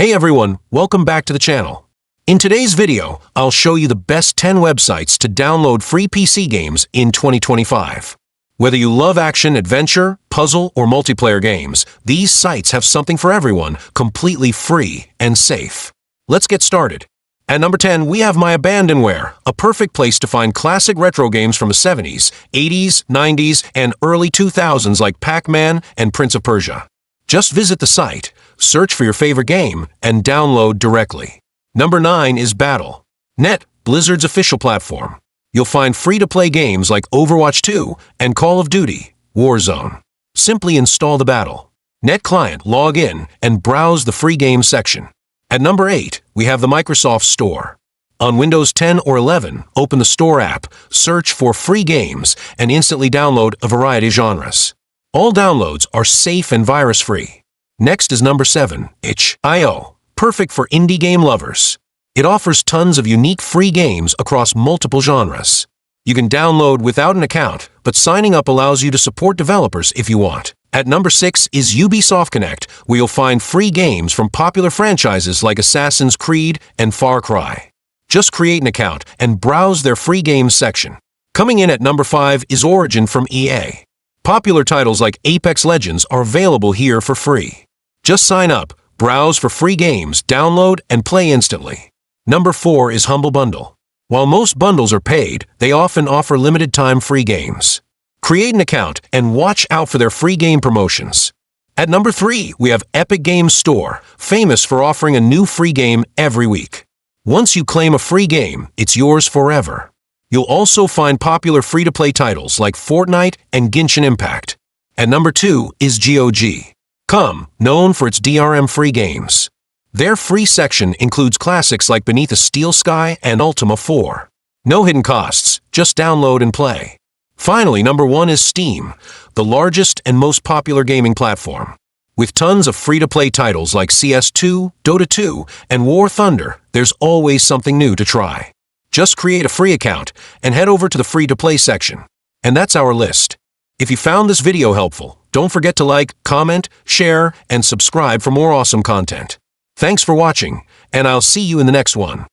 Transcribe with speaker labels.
Speaker 1: Hey everyone, welcome back to the channel. In today's video, I'll show you the best 10 websites to download free PC games in 2025. Whether you love action, adventure, puzzle, or multiplayer games, these sites have something for everyone, completely free and safe. Let's get started. At number 10, we have My Abandonware, a perfect place to find classic retro games from the 70s, 80s, 90s, and early 2000s like Pac-Man and Prince of Persia. Just visit the site, search for your favorite game, and download directly. Number 9 is Battle.net, Blizzard's official platform. You'll find free-to-play games like Overwatch 2 and Call of Duty Warzone. Simply install the Battle.net client, log in, and browse the free games section. At number 8, we have the Microsoft Store. On Windows 10 or 11, open the Store app, search for free games, and instantly download a variety of genres. All downloads are safe and virus-free. Next is number 7, itch.io, perfect for indie game lovers. It offers tons of unique free games across multiple genres. You can download without an account, but signing up allows you to support developers if you want. At number 6 is Ubisoft Connect, where you'll find free games from popular franchises like Assassin's Creed and Far Cry. Just create an account and browse their free games section. Coming in at number 5 is Origin from EA. Popular titles like Apex Legends are available here for free. Just sign up, browse for free games, download, and play instantly. Number 4 is Humble Bundle. While most bundles are paid, they often offer limited-time free games. Create an account and watch out for their free game promotions. At number 3, we have Epic Games Store, famous for offering a new free game every week. Once you claim a free game, it's yours forever. You'll also find popular free-to-play titles like Fortnite and Genshin Impact. At number 2 is GOG.com, known for its DRM-free games. Their free section includes classics like Beneath a Steel Sky and Ultima 4. No hidden costs, just download and play. Finally, number 1 is Steam, the largest and most popular gaming platform. With tons of free-to-play titles like CS2, Dota 2, and War Thunder, there's always something new to try. Just create a free account and head over to the free-to-play section. And that's our list. If you found this video helpful, don't forget to like, comment, share, and subscribe for more awesome content. Thanks for watching, and I'll see you in the next one.